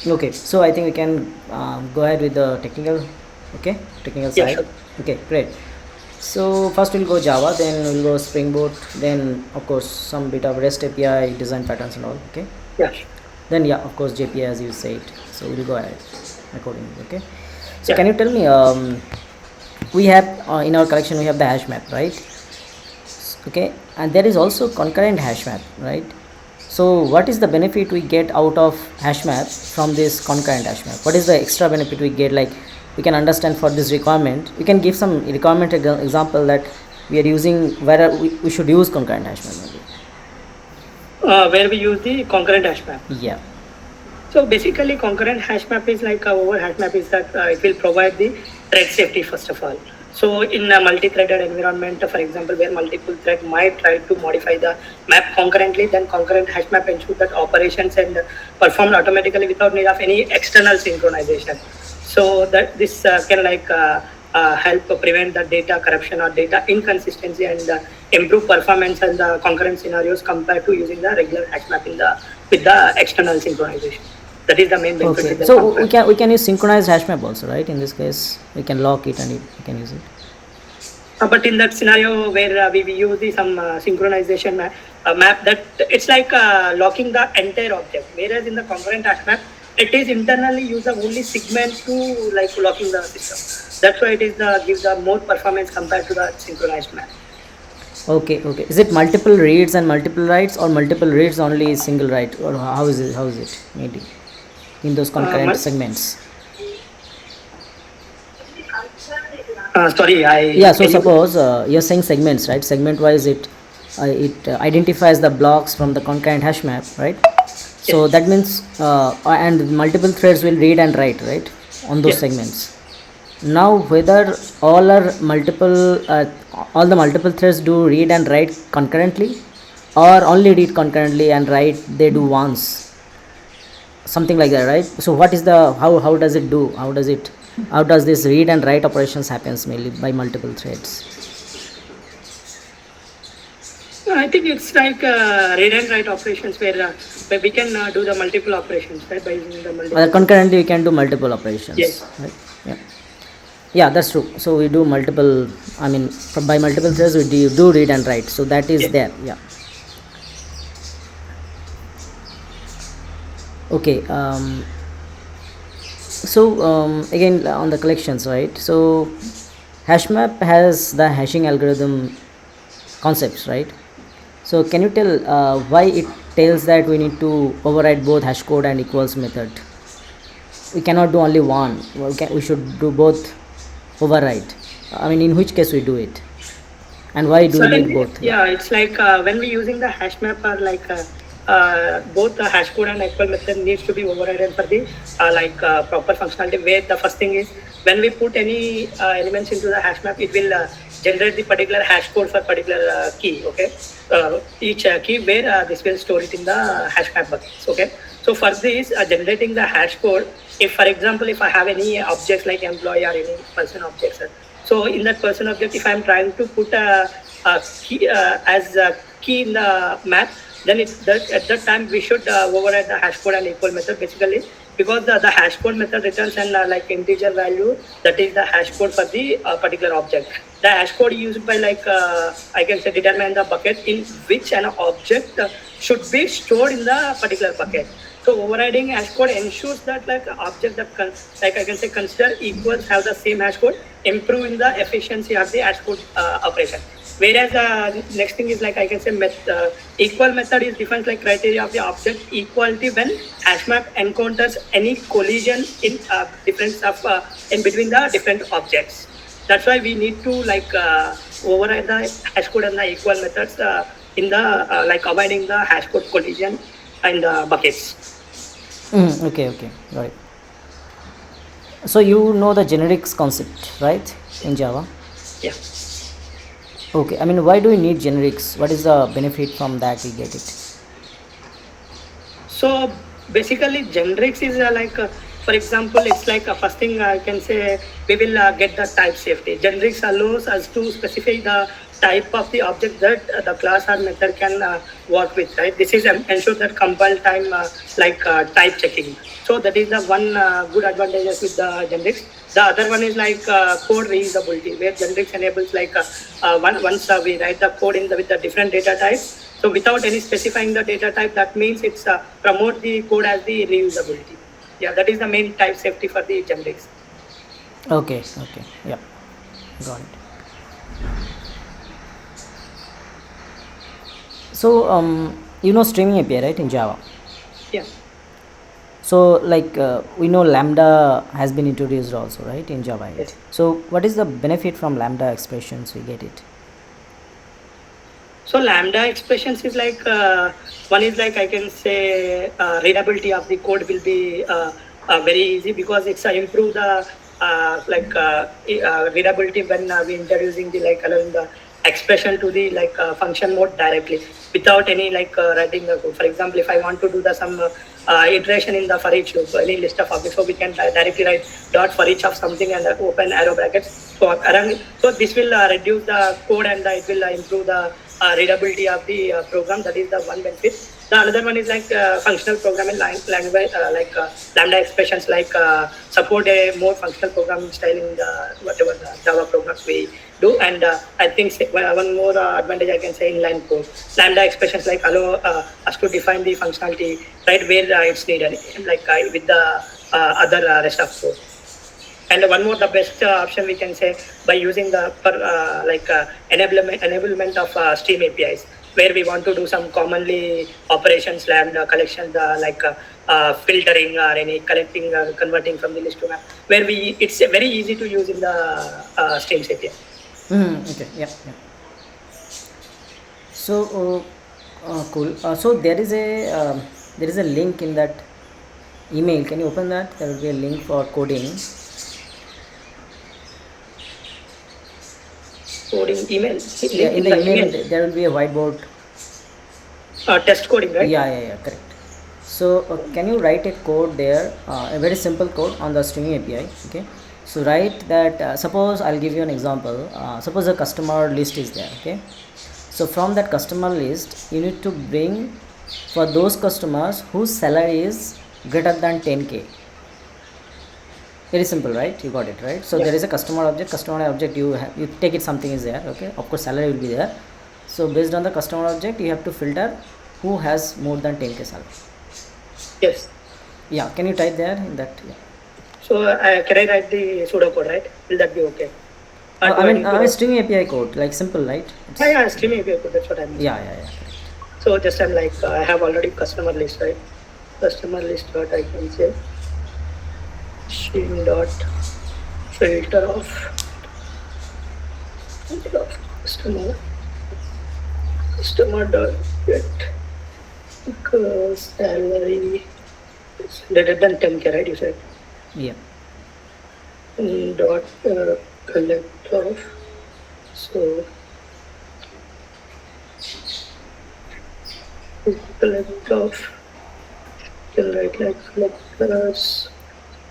Okay, so I think we can go ahead with the technical Yeah, side. sure. Okay, great. So first we'll go Java, then we'll go Spring Boot, then of course some bit of REST API design patterns and all. Okay, Yeah, then yeah, of course JPA as you said. So we'll go ahead accordingly. Okay, so yeah. can you tell me? We have in our collection we have the hash map, right? Okay, and there is also concurrent hash map, right? So what is the benefit we get out of hash map from this concurrent hash map? What is the extra benefit we get? Like we can understand for this requirement, we can give some requirement example that we are using where we should use concurrent hash map maybe. Where we use the concurrent hash map. Yeah. So basically, concurrent hash map is like our hash map is that it will provide the thread safety first of all. So in a multi-threaded environment, for example, where multiple thread might try to modify the map concurrently, then concurrent hash map ensures that operations and performed automatically without need of any external synchronization. So that this can help prevent the data corruption or data inconsistency and improve performance and the concurrent scenarios compared to using the regular hash map in the with the external synchronization. That is the main benefit Okay, with the so we concurrent. can use synchronized hash map also, right? In this case we can lock it and we can use it. But in that scenario where we use the some synchronization map, that it's like locking the entire object, whereas in the concurrent hash map, it is internally use the only segment to like locking the system. That's why it is the gives the more performance compared to the synchronized map. Okay, is it multiple reads and multiple writes, or multiple reads only single write, or how is it maybe in those concurrent Mul- segments? Sorry, I Yeah, so can you? suppose you're saying segments, right? Segment wise it identifies the blocks from the concurrent hash map, right? So Yes, that means and multiple threads will read and write, right, on those yes. segments. Now whether all are multiple all the multiple threads do read and write concurrently, or only read concurrently and write they do once, something like that, right? So what is the how does it do, how does this read and write operations happens mainly by multiple threads? I think it's like read and write operations where we can do the multiple operations, right, by using the multiple threads. Concurrently we can do multiple operations, Yes. right? Yeah, yeah, that's true. So we do multiple, I mean by multiple threads we do read and write, so that is Yes. there. Yeah. Okay. So again on the collections, right? So hashmap has the hashing algorithm concepts, right? So can you tell why it tells that we need to override both hash code and equals method? We cannot do only one. We should do both override. I mean, in which case we do it, and why do we need Certainly, both? Yeah. yeah, it's like when we're using the hash map, or like both the hash code and equal method needs to be overridden for the proper functionality. Where the first thing is when we put any elements into the hash map, it will generate the particular hash code for particular key. Okay, each key where this will store it in the hash map buckets. Okay, so for this generating the hash code, if for example if I have any objects like employee or any person objects. So in that person object, if I'm trying to put a key as a key in the map, then at that time we should override the hash code and equal method basically because the hash code method returns an like integer value that is the hash code for the particular object. The hash code used by I can say determine the bucket in which an object should be stored in the particular bucket. So overriding hash code ensures that like object that like I can say consider equals have the same hash code, improving the efficiency of the hash code operation. Whereas next thing is like I can say equal method is defines like criteria of the object equality when hash map encounters any collision in difference of in between the different objects. That's why we need to override the hash code and the equal methods in the like avoiding the hash code collision in the buckets. Okay, got it. So you know the generics concept, right, in Java? Yeah. Okay, I mean, why do we need generics? What is the benefit from that we get it? So basically, generics is for example, it's like first thing I can say we will get the type safety. Generics allows us to specify the type of the object that the class or method can work with, right? This is ensure that compile time type checking. So that is the one good advantages with the generics. The other one is code reusability, where generics enables once we write the code with the different data types. So without any specifying the data type, that means it's promote the code as the reusability. Yeah, that is the main type safety for the generics. Okay, yeah, got it. So streaming API, right, in Java? Yeah. So we know Lambda has been introduced also, right, in Java 8. Yes. So what is the benefit from Lambda expressions we get it? So Lambda expressions is one is I can say readability of the code will be very easy, because it's improve the readability when we introducing the allowing the expression to the function mode directly without any writing the code. For example, if I want to do the some iteration in the for each loop, any list of objects, so we can directly write dot for each of something and open arrow brackets. So this will reduce the code, and it will improve the readability of the program. That is the one benefit. The another one is functional programming language, Lambda expressions support a more functional programming style in the whatever the Java programs we do. And I think one more advantage I can say inline code. Lambda expressions allow us to define the functionality right where it's needed, with the other rest of code. And one more, the best option we can say by using the enablement of Stream APIs, where we want to do some commonly operations, Lambda collections, filtering or any collecting, converting from the list to map, where it's very easy to use in the Streams API. Okay, yeah. So cool. So there is a link in that email. Can you open that? There will be a link for coding. Coding email. Yeah, in the email there will be a whiteboard. Test coding, right? Yeah, correct. So can you write a code there, a very simple code on the streaming API? Okay. So write that. Suppose I'll give you an example. Suppose a customer list is there. Okay. So from that customer list, you need to bring for those customers whose salary is greater than 10K. Very simple, right? You got it, right? So there is a customer object, you take it, something is there. Okay, of course salary will be there. So based on the customer object, you have to filter who has more than 10K salary. Yes. Yeah, can you type there in that? Yeah. So can I write the pseudocode, right? Will that be okay? I mean streaming API code, like simple, right? Yeah, streaming API code, that's what I mean. Yeah. So just I'm I have already customer list, right? Customer list, what I can say stream dot filter of customer dot get salary greater than 10K, right? You said. Yeah. Dot collect of, so collect of, can write collectors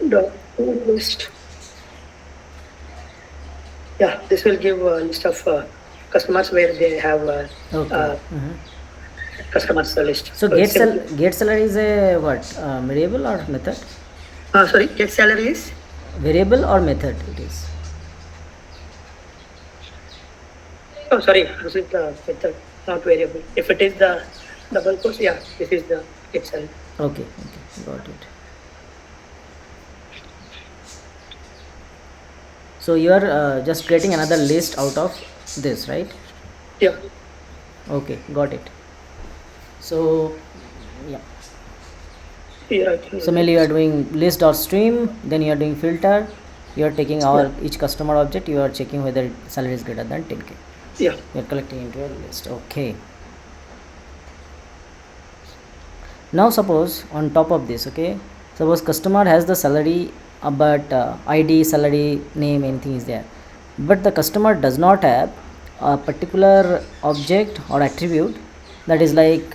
dot list. Yeah, this will give a list of customers where they have customers list. So get salary is a what? Variable or method? Sorry, get salary is variable or method? It is. Oh, sorry, this is the method, not variable. If it is the double quotes, yeah, this is the get salary. Okay, got it. So you are just creating another list out of this, right? Yeah. Okay, got it. So yeah. So mainly you are doing list or stream, then you are doing filter, you are taking each customer object, you are checking whether salary is greater than 10K. Yeah. You are collecting into your list. Okay. Now suppose on top of this, okay, suppose customer has the salary, but ID, salary, name, anything is there, but the customer does not have a particular object or attribute that is like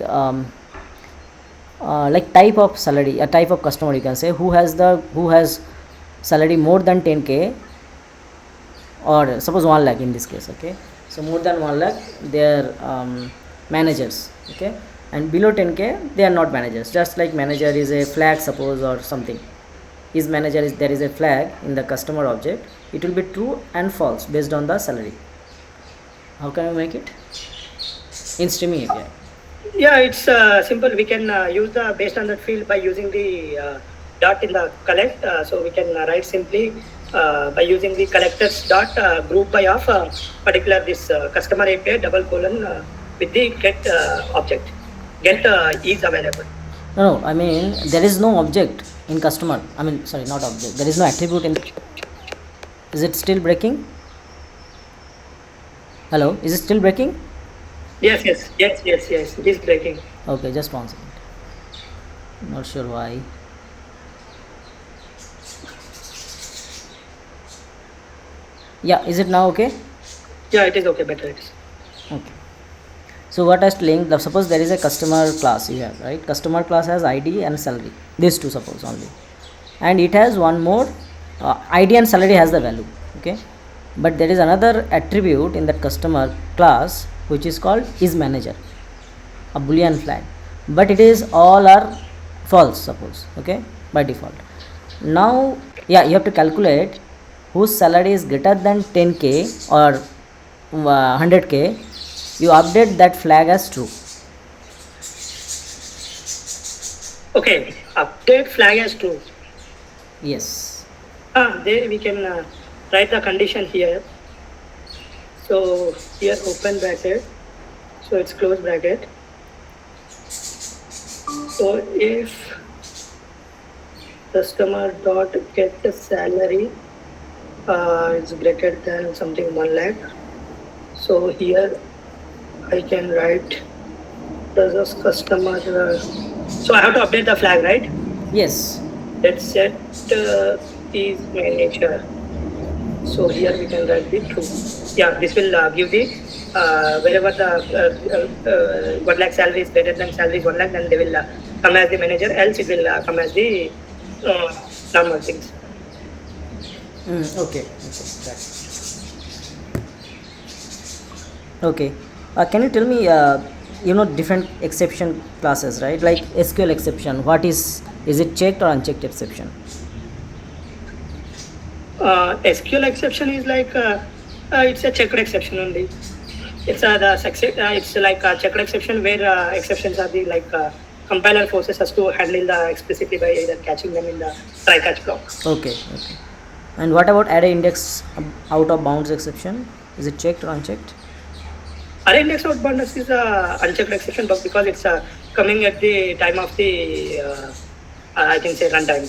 type of salary, a type of customer, you can say, who has salary more than 10K, or suppose 1 lakh in this case. Okay, So more than 1 lakh, they are managers. Okay, and below 10k, they are not managers. Just like manager is a flag, suppose, or something. Is manager is there is a flag in the customer object. It will be true and false based on the salary. How can we make it in streaming API? Yeah, it's simple. We can use the based on that field by using the dot in the collect. So we can write simply by using the collectors dot group by of particular this customer API double colon with the get object. Get is available. No, I mean there is no object in customer. I mean, sorry, not object. There is no attribute in. Is it still breaking? Hello, is it still breaking? Yes. It is breaking. Okay, just 1 second. Not sure why. Yeah, is it now okay? Yeah, it is okay. Better it is. Okay. So what I was telling, suppose there is a customer class you have, right? Customer class has ID and salary. These two, suppose only, and it has one more. ID and salary has the value. Okay, but there is another attribute in that customer class which is called is manager, a boolean flag, but it is all are false, suppose. Okay, by default. Now, yeah, you have to calculate whose salary is greater than 10k or 100k. You update that flag as true. Okay, update flag as true. Yes. There we can write the condition here. So here open bracket. So it's close bracket. So if customer dot get the salary is greater than something 1 lakh. So here I can write does this customer. So I have to update the flag, right? Yes. Let's set is manager. So here we can write the true. Yeah, this will give the wherever the 1 lakh salary is greater than salary is 1 lakh, then they will come as the manager. Else it will come as the normal things. Okay. Okay. Can you tell me, different exception classes, right? Like SQL exception. What is it checked or unchecked exception? SQL exception is like it's a checked exception only. It's it's like a checked exception where exceptions are the like compiler forces us to handle the explicitly by either catching them in the try catch block. Okay. And what about array index out of bounds exception? Is it checked or unchecked? Array index out bounds is a unchecked exception, but because it's coming at the time of the I can say runtime.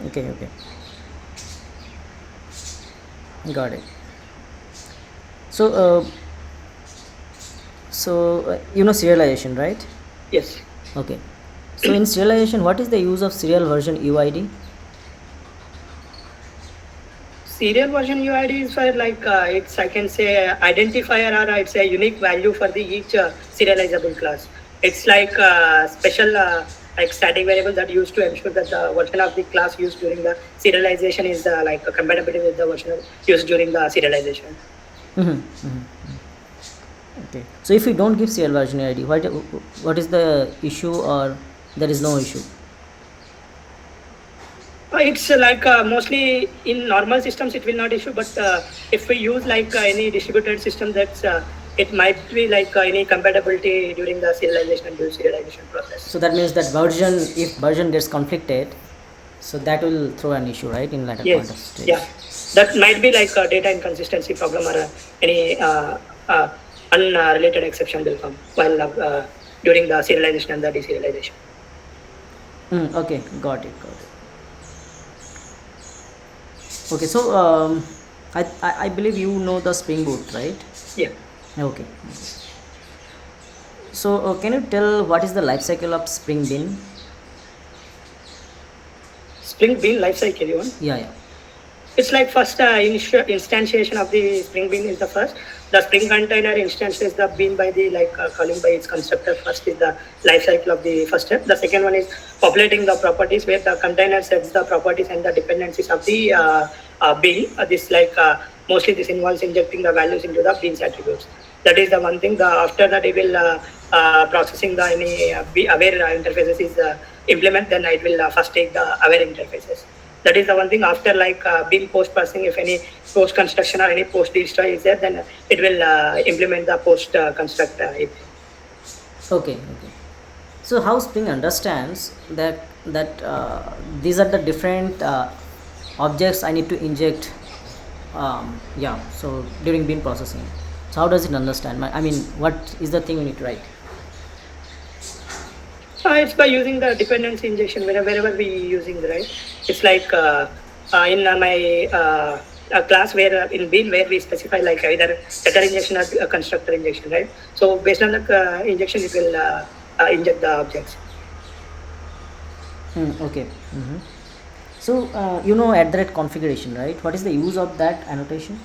Okay. Got it. So serialization, right? Yes. Okay. So in serialization, what is the use of serial version UID? Serial version UID is for like it's I can say identifier or it's a unique value for the each serializable class. It's like special like static variable that used to ensure that the version of the class used during the serialization is like compatibility with the version used during the serialization. Okay. So if we don't give serial version ID, what is the issue, or there is no issue? It's like mostly in normal systems it will not issue, but if we use like any distributed system, that's it might be like any compatibility during the serialization and serialization process. So that means that if version gets conflicted, so that will throw an issue, right, in later point of stage. Yeah, that might be like a data inconsistency problem or any unrelated exception will come while during the serialization and the deserialization. Okay, got it. Okay, so I believe you know the Spring Boot, right? Yeah. Okay. So can you tell what is the life cycle of Spring Bean? Spring Bean life cycle, you want? Yeah. It's like first instantiation of the Spring Bean is the first. The Spring container instances the bean by the calling by its constructor. First is the life cycle of the first step. The second one is populating the properties, where the container sets the properties and the dependencies of the bean. This like mostly this involves injecting the values into the beans attributes. That is the one thing. After that, it will processing the any aware interfaces is implement. Then it will first take the aware interfaces. That is the one thing. After like bean post processing, if any post construction or any post destroy is there, then it will implement the post construct. Okay, okay. So how Spring understands that these are the different objects I need to inject. Yeah. So during bean processing, so how does it understand? I mean, what is the thing we need to write? It's by using the dependency injection wherever we using, right? It's like in my class where in bean where we specify like either getter injection or constructor injection, right? So based on the injection, it will inject the objects. Okay. So at that configuration, right? What is the use of that annotation?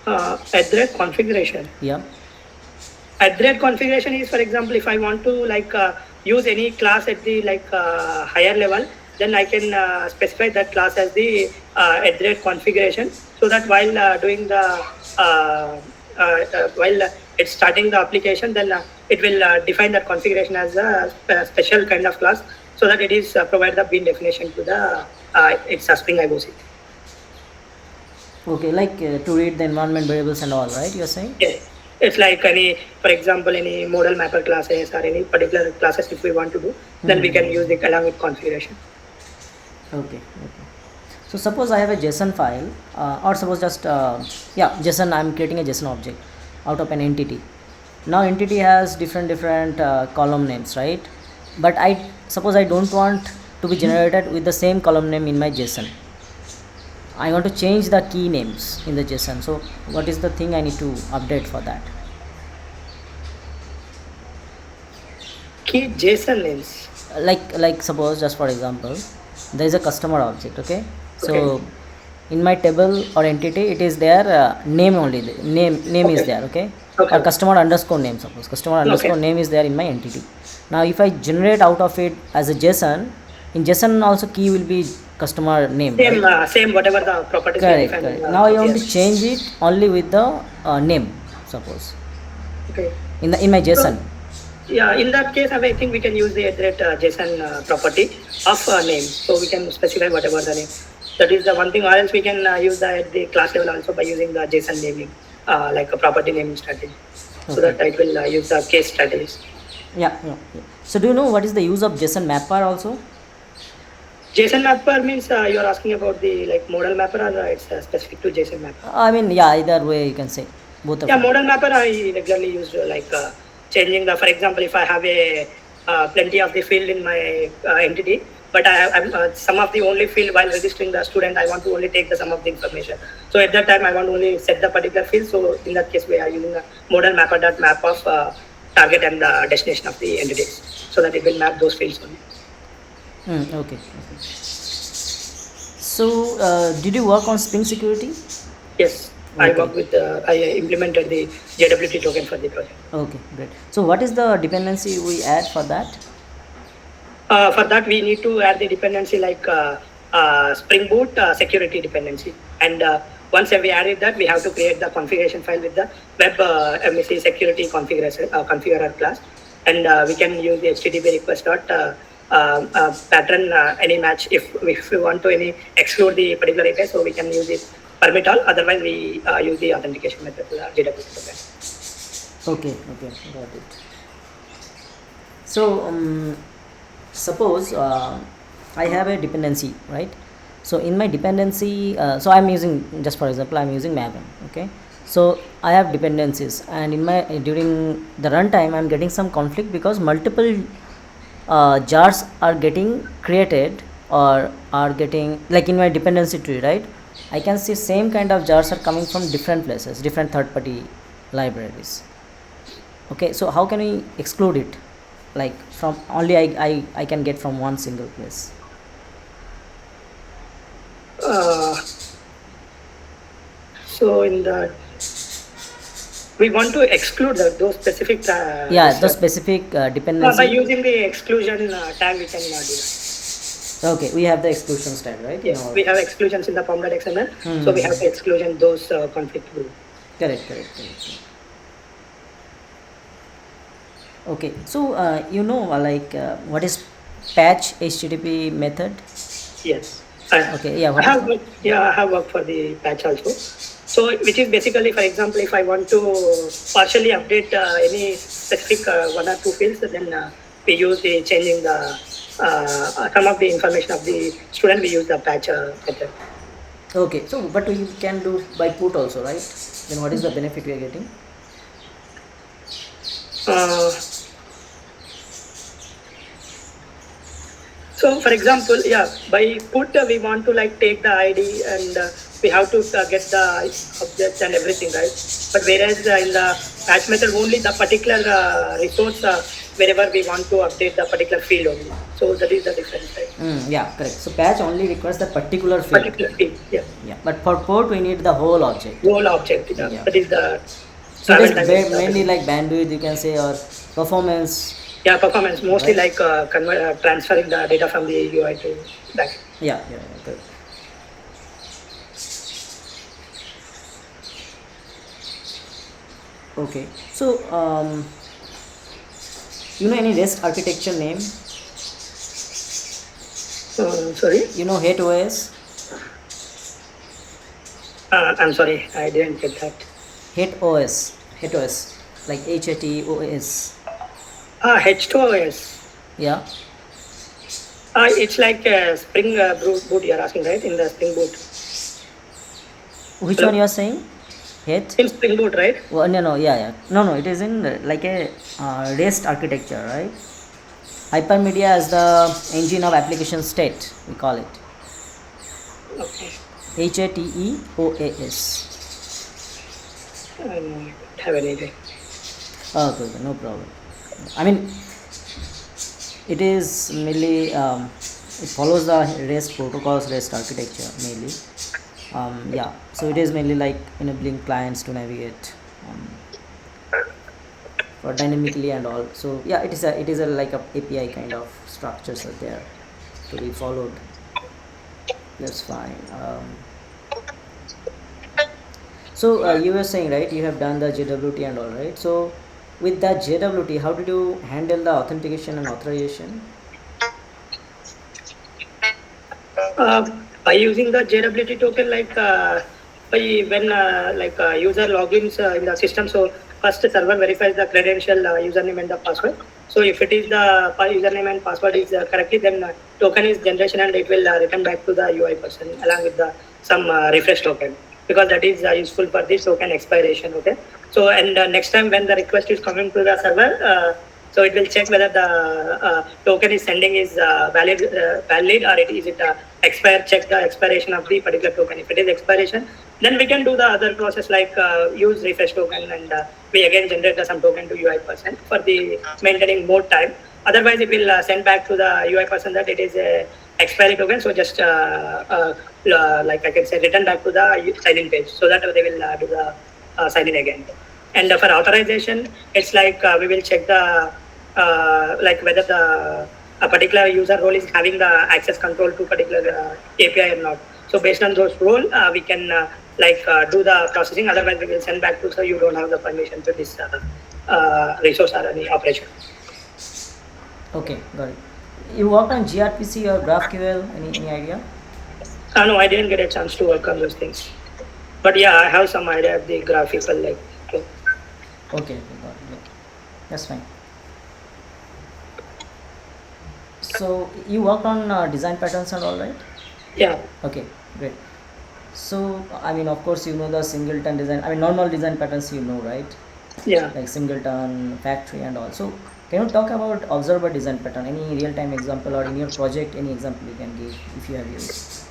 At the configuration. Yeah. At the configuration is, for example, if I want to like use any class at the like higher level, then I can specify that class as the at the configuration, so that while doing the while it's starting the application, then it will define that configuration as a special kind of class, so that it is provide the bean definition to the it's a Spring IOC. Okay, like to read the environment variables and all, right? You're saying? Yeah. It's like any, for example, any model mapper classes or any particular classes if we want to do, then we can use it along with configuration. Okay, okay. So suppose I have a JSON file, or suppose just JSON. I'm creating a JSON object out of an entity. Now entity has different column names, right? But I suppose I don't want to be generated with the same column name in my JSON. I want to change the key names in the JSON. So what is the thing I need to update for that? Key JSON names. Like suppose, just for example, there is a customer object. Okay. So Okay. in my table or entity, it is there name only. Name Okay. is there. Okay. Okay. Or customer underscore name. Suppose customer underscore name is there in my entity. Now if I generate out of it as a JSON, in JSON also key will be customer name. Same, Right? same whatever the properties we Correct, define. correct. Now I want to Yes. change it only with the name, suppose, Okay. in my JSON. Yeah, in that case, I think we can use the JSON property of name. So we can specify whatever the name. That is the one thing, or else we can use the at the class level also by using the JSON naming, like a property naming strategy. So Okay. that it will use the case strategies. Yeah, yeah, yeah. So do you know what is the use of JSON mapper also? JSON mapper means you are asking about the like model mapper, or it's specific to JSON mapper. I mean, yeah, either way you can say, both of Yeah, them. model mapper I regularly use like changing the, for example, if I have a plenty of the field in my entity, but I'm some of the only field while registering the student, I want to only take the sum of the information. So at that time, I want to only set the particular field. So in that case, we are using a model mapper that map of target and the destination of the entities, so that it will map those fields only. Okay, okay. So did you work on Spring security? Yes, I Okay. work with I implemented the JWT token for the project. Okay, great. So what is the dependency we add for that? For that, we need to add the dependency like Spring Boot security dependency. And once we added that, we have to create the configuration file with the web MSC security configurer class. And we can use the HTTP request dot pattern any match if we want to any exclude the particular API. So we can use it permit all. Otherwise, we use the authentication method to the JWT token. Okay, okay, got it. So suppose I have a dependency, right? So in my dependency, so I'm using, just for example, I'm using Maven. Okay, so I have dependencies, and in my during the runtime, I'm getting some conflict because multiple jars are getting created or are getting, like in my dependency tree, right? I can see same kind of jars are coming from different places, different third-party libraries. Okay, so how can we exclude it? Like from only I can get from one single place. So in the we want to exclude those specific Yeah, the specific by dependency. using the exclusion tag we can do that. Okay, we have the exclusions tag, right? Yes, we have exclusions in the pom.xml, so we have to exclusion those conflict group. Correct. Okay, so what is patch HTTP method? Yes. Okay, yeah, I what is have that? I have worked for the patch also. So which is basically, for example, if I want to partially update any specific one or two fields, then we use the changing the some of the information of the student. We use the patch method. Okay, so but we can do by put also, right? Then what is the benefit we are getting? Uh, So, for example, yeah, by put we want to like take the ID and we have to get the objects and everything, right? But whereas in the patch method, only the particular resource wherever we want to update the particular field only. So that is the difference, right? Yeah, correct. So patch only requires the particular field. Particular field, yeah. Yeah, but for port we need the whole object. Whole object, yeah. Yeah. That is the So it travel is time. Is mainly like bandwidth, you can say, or performance. yeah, performance mostly Right. like transferring the data from the UI to back. Yeah, correct. Okay, so you know any REST architecture name? Sorry, You know Hate OS? I'm sorry, I didn't get that. Hate OS, like HATOS. H2OS. Yeah. It's like a Spring Boot you're asking, right? In the Spring Boot. Which Hello? one you are saying? Hate? In Spring Boot, right? Well, no, yeah. No, it is in like a REST architecture, right? Hypermedia is the engine of application state, we call it. Okay. HATEOAS. I don't have any idea. Okay, no problem. I mean, it is mainly it follows the REST protocols, REST architecture mainly. Yeah, so it is mainly like enabling clients to navigate for dynamically and all. So yeah, it is a like a API kind of structures are there to be followed. That's fine. So you were saying, right, you have done the JWT and all, right? So with that JWT, how did you handle the authentication and authorization? By using the JWT token, like by when user logins in the system, so first the server verifies the credential, username and the password. So if it is the username and password is correctly, then token is generation and it will return back to the UI person along with the some refresh token, because that is useful for this token expiration. Okay. So and next time when the request is coming to the server, so it will check whether the token is sending is valid or is it expired. Check the expiration of the particular token. If it is expiration, then we can do the other process like use refresh token and we again generate some token to UI person for the maintaining more time. Otherwise, it will send back to the UI person that it is a expiry token. So just like I can say, return back to the sign-in page so that they will do the sign-in again. And for authorization, it's like we will check the like whether the a particular user role is having the access control to particular API or not. So based on those role, we can do the processing. Otherwise, we will send back to, so you don't have the permission to this resource or any operation. Okay, got it. You worked on gRPC or GraphQL? Any idea? No, I didn't get a chance to work on those things. But yeah, I have some idea of the graphical like. Okay, got it. Yeah. That's fine. So you worked on design patterns and all, right? Yeah. Okay, great. So I mean, of course, you know the singleton design. I mean, normal design patterns, you know, right? Yeah. Like singleton, factory, and all. So can you talk about observer design pattern? Any real-time example, or in your project, any example you can give if you have used?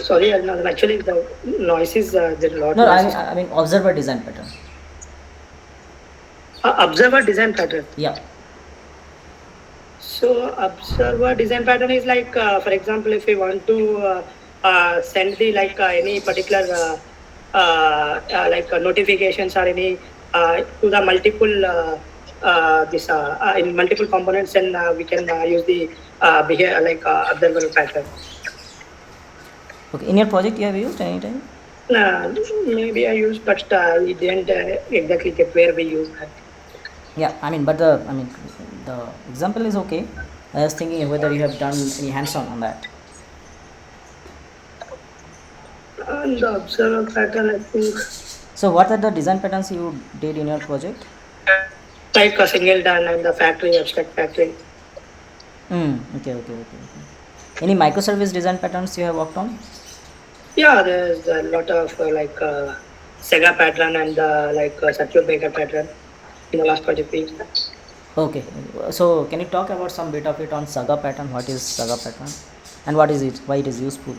Sorry, actually the noise is there a lot. No, Noises. I mean observer design pattern. Observer design pattern. Yeah. So observer design pattern is like, for example, if we want to send the any particular notifications or any to the multiple this in multiple components, and we can use the behavior like observable pattern. Okay, in your project you have used anytime? Maybe I used, but we didn't exactly get where we use that. Yeah, I mean, but the example is okay. I was thinking whether you have done any hands-on on that. And the observer pattern, I think, So what are the design patterns you did in your project? like a single done and the factory, abstract factory. Okay. Any microservice design patterns you have worked on? Yeah, there's a lot of like Sega pattern and like circuit breaker pattern in the last project we used that. Okay, so can you talk about some bit of it on Saga pattern? What is Saga pattern, and what is it? Why it is useful?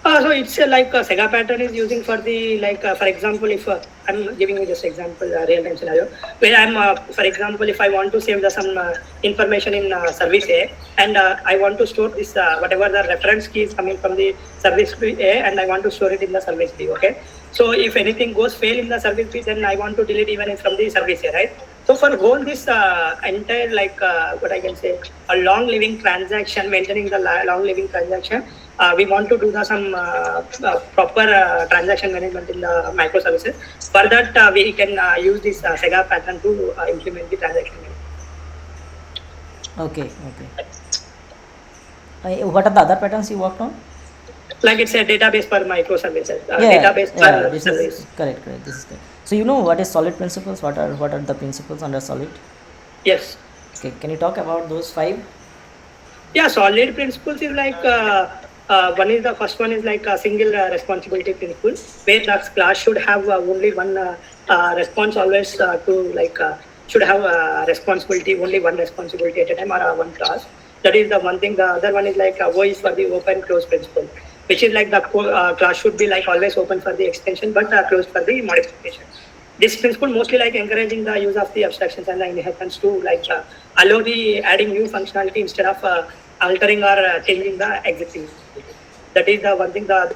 So it's like Sega pattern is using for the like for example, if I'm giving you just example real time scenario where I'm for example, if I want to save the some information in service A, and I want to store this whatever the reference key is coming from the service B A, and I want to store it in the service B. Okay, so if anything goes fail in the service B, then I want to delete even from the service A, right? So for whole this entire like what I can say a long living transaction, maintaining the long living transaction, we want to do the some proper transaction management in the microservices. For that, we can use this Sega pattern to implement the transaction management. Okay. What are the other patterns you worked on? Like it's a database per microservices, database Yeah. per This is service. correct. This is correct. So you know what is solid principles? What are the principles under solid? Yes. Okay, can you talk about those five? Yeah, solid principles is like one is the first one is like a single responsibility principle where the class should have only one response always to like should have responsibility only one responsibility at a time or one class. That is the one thing. The other one is like O is for the open close principle, which is like the class should be like always open for the extension but closed for the modification. This principle mostly like encouraging the use of the abstractions and the inheritance to like allow the adding new functionality instead of altering or changing the existing. That is the one thing. The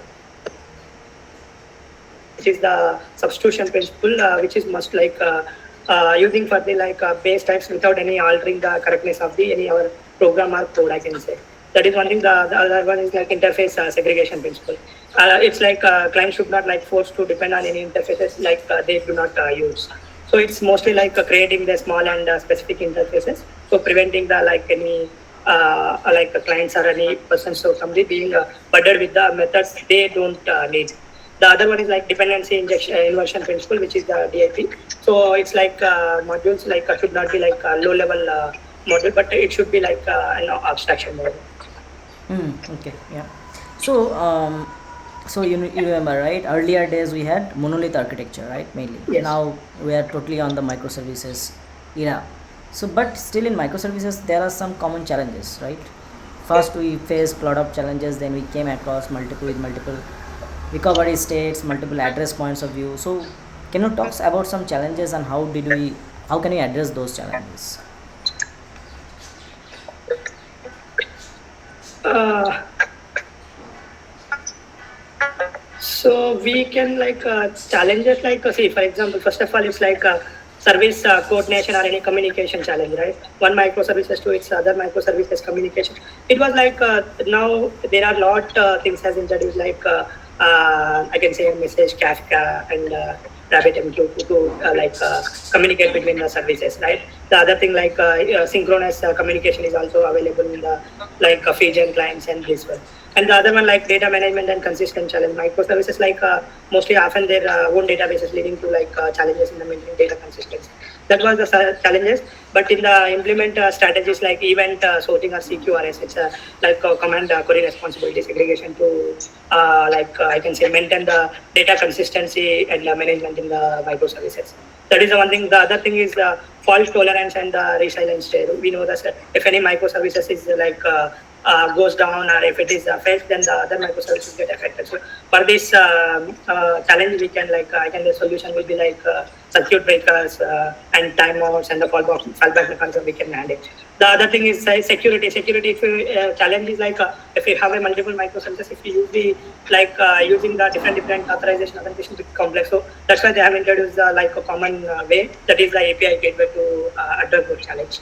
which is the substitution principle, which is must like using for the like base types without any altering the correctness of the any other program or code. I can say that is one thing. The other one is like interface segregation principle. It's like clients should not like forced to depend on any interfaces like they do not use. So it's mostly like creating the small and specific interfaces. So preventing the like any like clients or any persons so somebody being burdened with the methods they don't need. The other one is like dependency injection inversion principle, which is the DIP. So it's like modules like should not be like low level module, but it should be like an abstraction module. Okay, yeah. So you remember, right? Earlier days we had monolith architecture, right? Mainly. Yes. Now we are totally on the microservices era. So, but still in microservices there are some common challenges, right? First we faced a lot of challenges, then we came across multiple recovery states, multiple address points of view. So, can you talk about some challenges and how can we address those challenges? Uh, so we can like challenges like see for example first of all it's like service coordination or any communication challenge, right? One microservices to its other microservices communication. It was like now there are lot things has introduced like I can say message Kafka and RabbitMQ to like communicate between the services, right? The other thing like synchronous communication is also available in the like Fijian clients and this one. And the other one like data management and consistent challenge. Microservices like mostly often their own databases leading to like challenges in the maintaining data consistency. That was the challenges. But in the implement strategies like event sorting or CQRS, it's like command query responsibility segregation to like I can say maintain the data consistency and management in the microservices. That is the one thing. The other thing is fault tolerance and resilience. We know that if any microservices is like goes down or if it is failed, then the other microservices get affected. So for this challenge, we can like I can the solution will be like circuit breakers and timeouts and the fallback mechanism we can manage. The other thing is security. Security, if challenge is like if you have a multiple microservices, if you use the using the different authentication bit complex. So that's why they have introduced like a common way, that is the API gateway to address those challenge.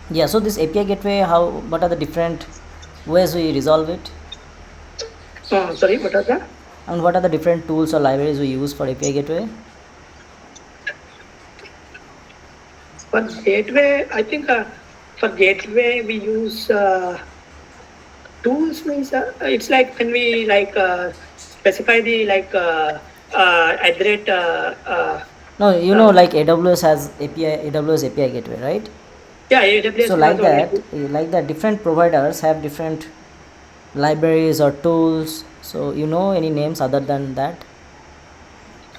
Yeah, so this API gateway, what are the different ways we resolve it? Sorry, what was that? And what are the different tools or libraries we use for API gateway? For gateway, I think for gateway we use tools. Means it's like when we specify the address. No, you know, like AWS has AWS API gateway, right? Yeah, AWS. So like that, different providers have different libraries or tools. So you know any names other than that?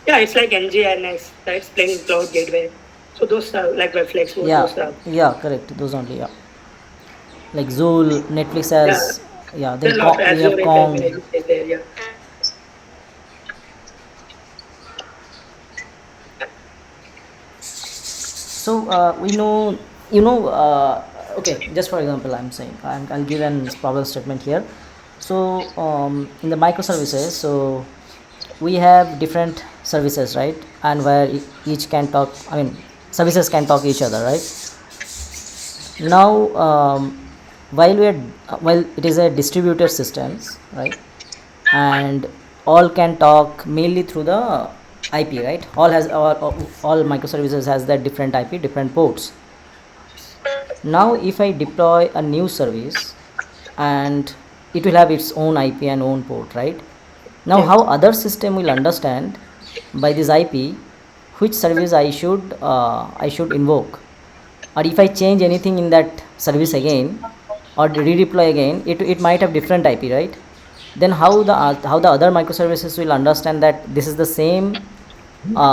Yeah, it's like NGINX, that's Plain Cloud Gateway. So those are like Webflex. Yeah, correct. Those only, yeah. Like Zool, Netflix has, yeah. Then we have Kong. Yeah. So we know, okay. Just for example, I'll give an problem statement here. So in the microservices, so we have different services, right? And where each can talk. I mean, services can talk each other, right? Now, while it is a distributed systems, right? And all can talk mainly through the IP, right? All microservices has that different IP, different ports. Now if I deploy a new service, and it will have its own IP and own port, right? Now how other system will understand by this IP which service I should invoke, or if I change anything in that service again or redeploy again, it might have different IP, right? Then how the other microservices will understand that this is the same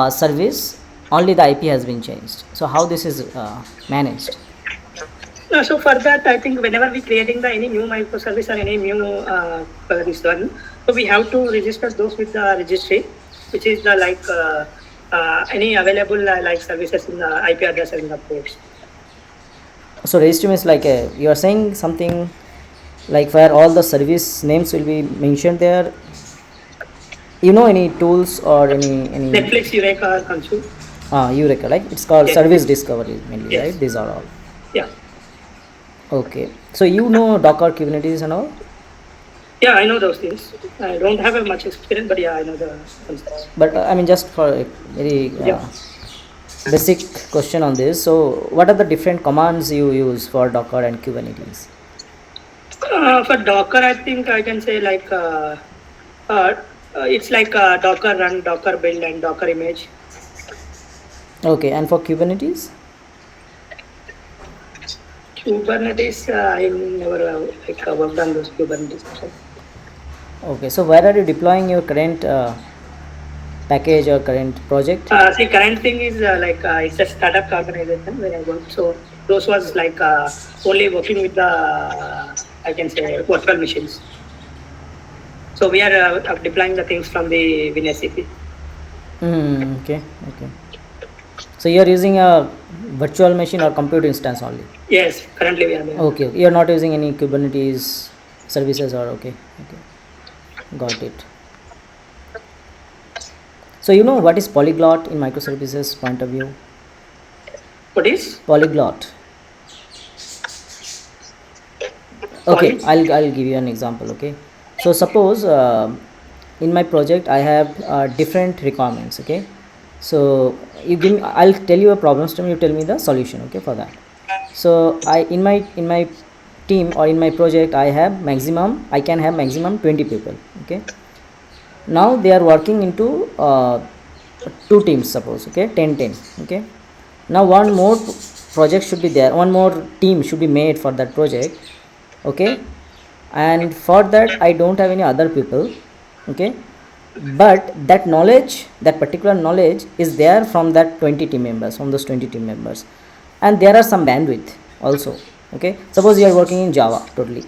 service, only the IP has been changed? So how this is managed? So for that, I think whenever we creating any new microservice or any new this one, so we have to register those with the registry, which is the any available services in the IP address and the ports. So registry means you are saying something like where all the service names will be mentioned there. You know any tools or any Netflix, Eureka, Console. Eureka, like it's called service discovery mainly, right? These are all. Yeah. Okay, so you know Docker, Kubernetes and all? Yeah, I know those things. I don't have much experience, but yeah, I know the concepts. But I mean, just for a very basic question on this, so what are the different commands you use for Docker and Kubernetes? For Docker, I think I can say it's like Docker run, Docker build, and Docker image. Okay, and for Kubernetes? Kubernetes, I never worked on those Kubernetes. Okay, so where are you deploying your current package or current project? See, current thing is it's a startup organization where I work. So those was only working with the I can say virtual machines. So we are deploying the things from the WinSCP. Okay. So you are using a virtual machine or compute instance only? Yes, currently we are doing. Okay, you are not using any Kubernetes services or okay. Got it. So you know what is polyglot in microservices point of view? What is? Polyglot. Okay, I'll give you an example. Okay, so suppose in my project I have different requirements. Okay, so I'll tell you a problem statement, you tell me the solution. Okay, for that. So in my team or in my project I can have maximum 20 people. Okay, now they are working into two teams, suppose. Okay, 10. Okay, now one more project should be there, one more team should be made for that project. Okay, and for that I don't have any other people. Okay, but that particular knowledge is there from that 20 team members, from those 20 team members, and there are some bandwidth also. Okay, suppose you are working in Java totally,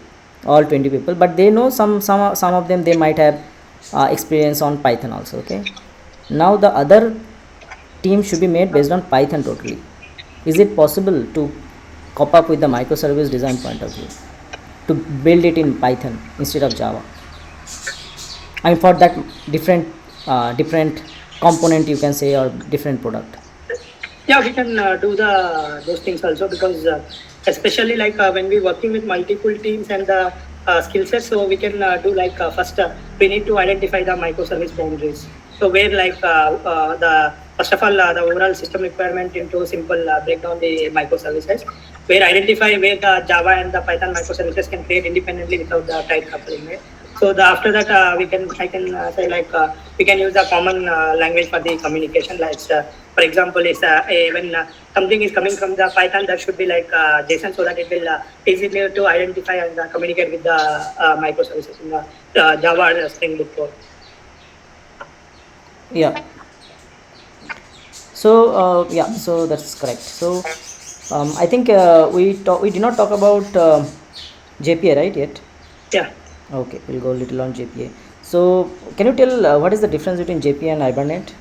all 20 people, but they know some of them, they might have experience on Python also. Okay, now the other team should be made based on Python totally. Is it possible to cop up with the microservice design point of view to build it in Python instead of Java? I mean, for that different component, you can say, or different product. Yeah, we can do those things also, because especially like when we working with multiple teams and the skill sets, so we can do like first we need to identify the microservice boundaries. So where like the first of all the overall system requirement into simple breakdown the microservices, where identify where the Java and the Python microservices can create independently without the tight coupling. Right? So the, after that I can say like we can use a common language for the communication. Like for example, is when something is coming from the Python, that should be like JSON, so that it will easily to identify and communicate with the microservices in the Java and Spring Boot code. Yeah. So yeah, so that's correct. So I think we did not talk about JPA, right, yet? Yeah. Okay, we'll go a little on JPA. So can you tell what is the difference between JPA and Hibernate?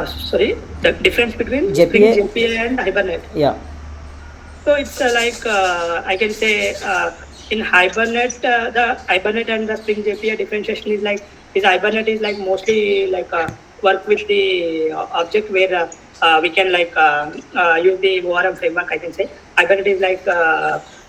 Sorry, the difference between JPA. Spring JPA and Hibernate. Yeah. So it's like I can say in Hibernate, the Hibernate and the Spring JPA differentiation is like is Hibernate is like mostly like work with the object, where we can like use the ORM framework. I can say Hibernate is like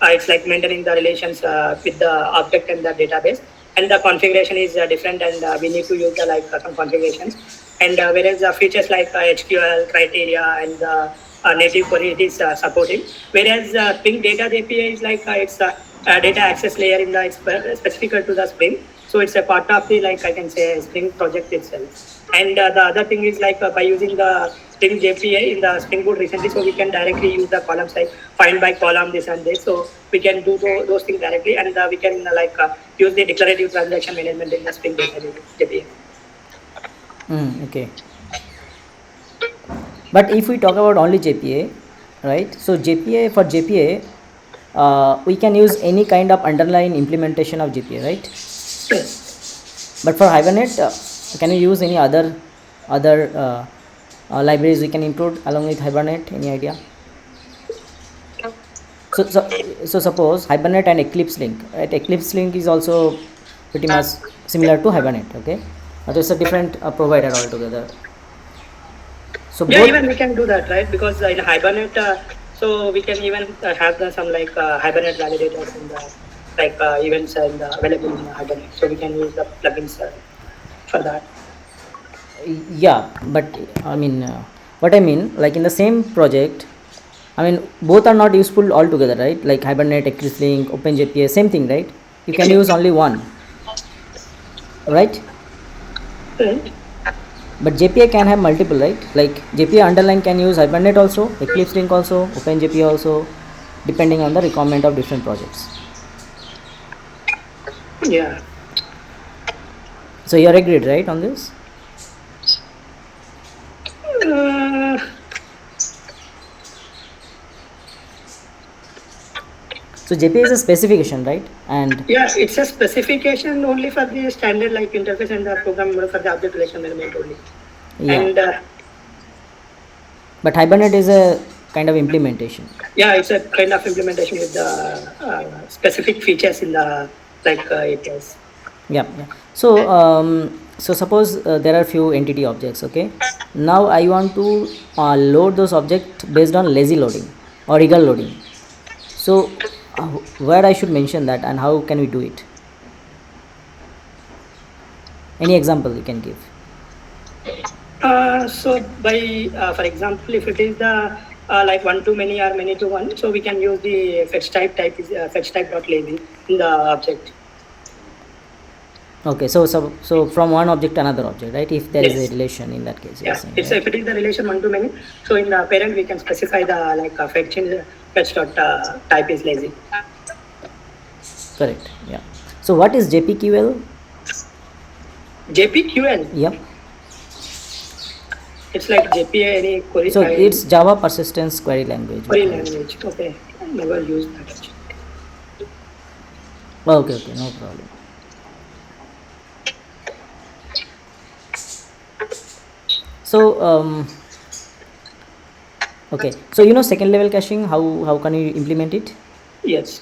it's like maintaining the relations with the object and the database, and the configuration is different, and we need to use the like some configurations. And whereas features like HQL criteria and native query it is supporting. Whereas Spring Data JPA is like it's a data access layer in the specific to the Spring. So it's a part of the like I can say Spring project itself. And the other thing is like by using the Spring JPA in the Spring Boot recently, so we can directly use the columns like find by column this and this. So we can do those things directly, and we can like use the declarative transaction management in the Spring Data JPA. Okay. But if we talk about only JPA, right? So JPA, for JPA, we can use any kind of underlying implementation of JPA, right? Yes. But for Hibernate, can you use any other libraries we can include along with Hibernate? Any idea? So suppose Hibernate and Eclipse Link, right? Eclipse Link is also pretty much similar to Hibernate, okay? It's a different provider altogether. So yeah, even we can do that, right? Because in Hibernate, so we can even have some like Hibernate validators in the like events and available in Hibernate. So we can use the plugins for that. Yeah, but I mean, what I mean, like in the same project, I mean, both are not useful altogether, right? Like Hibernate, Eclipse Link, OpenJPA, same thing, right? You can use only one, right? Mm-hmm. But JPA can have multiple, right? Like JPA underline can use Hibernate also, Eclipse Link also, OpenJPA also, depending on the requirement of different projects. Yeah. So you're agreed, right, on this? So JPA is a specification, right? And yeah, it's a specification only for the standard like interface and the program for the object relation management only. yeah. And but Hibernate is a kind of implementation. yeah, it's a kind of implementation with the specific features in the like APIs. Yeah. So suppose there are few entity objects, okay? Now I want to load those objects based on lazy loading or eager loading. So where I should mention that, and how can we do it? Any example you can give? So by for example, if it is the like one to many or many to one, so we can use the fetch type is fetch type dot lazy in the object. Okay, so from one object to another object, right? If there yes. is a relation in that case. Yeah, saying, it's right? if it is the relation one to many, so in the parent we can specify the like fetch dot type is lazy. Correct. Yeah. So what is JPQL? JPQL. Yep. It's like JPA any query. So it's Java persistence query language. Query language. Okay, I never used that actually. Okay, no problem. So okay, so second level caching, how can you implement it? Yes.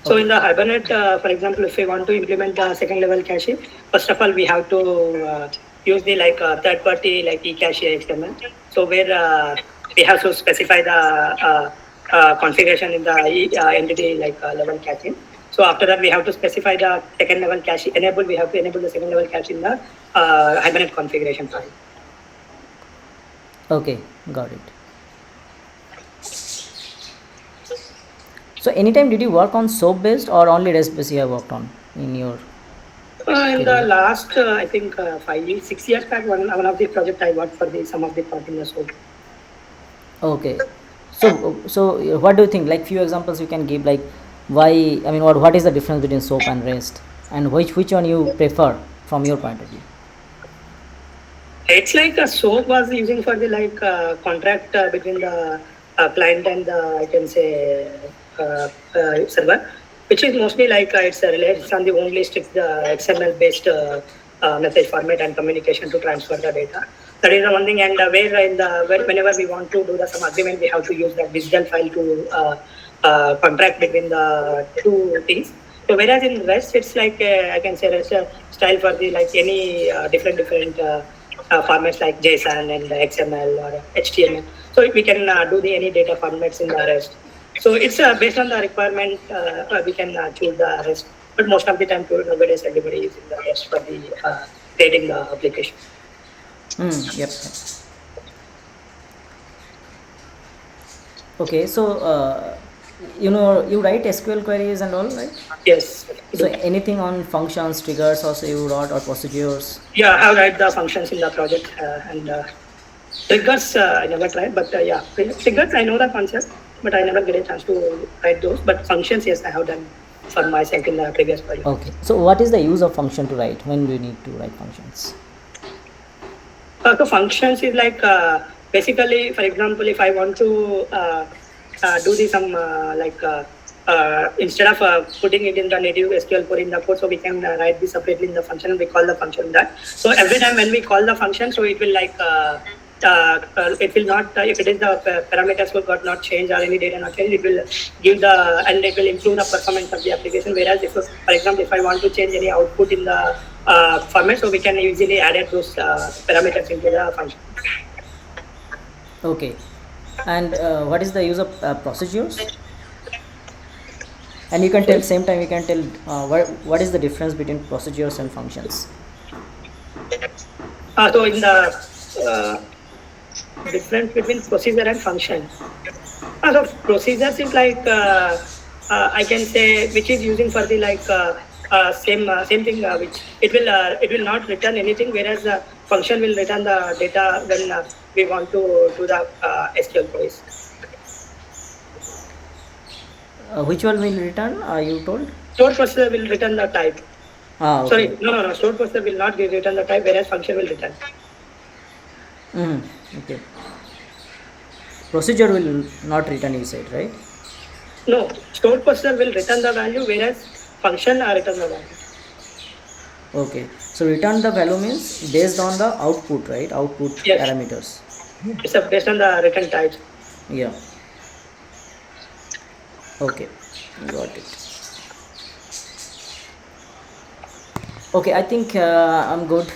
So Okay. in the Hibernate, for example, if we want to implement the second level caching, first of all, we have to use the third party like eCache XML. So where we have to specify the configuration in the entity level caching. So after that, we have to specify the second level cache enable. We have to enable the second level cache in the Hibernate configuration file. Okay, got it. So anytime did you work on soap based or only REST based you have worked on in your In the career? last, I think 6 years back, one of the project I worked for the some of the part in the soap. Okay. So what do you think? Like few examples you can give, like why, I mean, what is the difference between SOAP and REST, and which one you prefer from your point of view? It's like a SOAP was using for the contract between the client and the, I can say, server, which is mostly it's related on the only strict the XML based message format and communication to transfer the data. That is the one thing, and whenever we want to do the some agreement, we have to use that digital file to contract between the two things. So whereas in REST, it's like I can say REST style for the any different formats like JSON and XML or HTML. So we can do the any data formats in the REST. So it's based on the requirement, we can choose the REST. But most of the time, nowadays everybody is in the REST for the creating the application. Yep. Okay, so you write SQL queries and all, right? Yes. So anything on functions, triggers also you wrote, or procedures? Yeah, I have write the functions in the project and triggers. I never tried, but yeah, triggers I know the concept, but I never get a chance to write those. But functions, yes, I have done for myself in the previous project. Okay. So what is the use of function to write? When do you need to write functions? So functions is basically, for example, if I want to do the some instead of putting it in the native SQL code in the code, so we can write this separately in the function, and we call the function that. So every time when we call the function, so it will it will not if it is the parameters will got not changed or any data not changed, it will give the and it will improve the performance of the application. Whereas if, for example, if I want to change any output in the format, so we can easily add those parameters into the function. Okay. And what is the use of procedures? And you can tell, same time you can tell what is the difference between procedures and functions. So in the difference between procedure and function. So procedures is I can say which is using for the same thing which it will not return anything, whereas the function will return the data when we want to do the SQL queries. Which one will return, you told? Stored procedure will return the type. Okay. Sorry, no. Stored procedure will not return the type, whereas function will return. Okay. Procedure will not return, you said, right? No, stored procedure will return the value, whereas function return the value. Okay. So return the value means based on the output, right? Output Yes. parameters. It's based on the return types. Yeah. Okay. Got it. Okay, I think I'm good.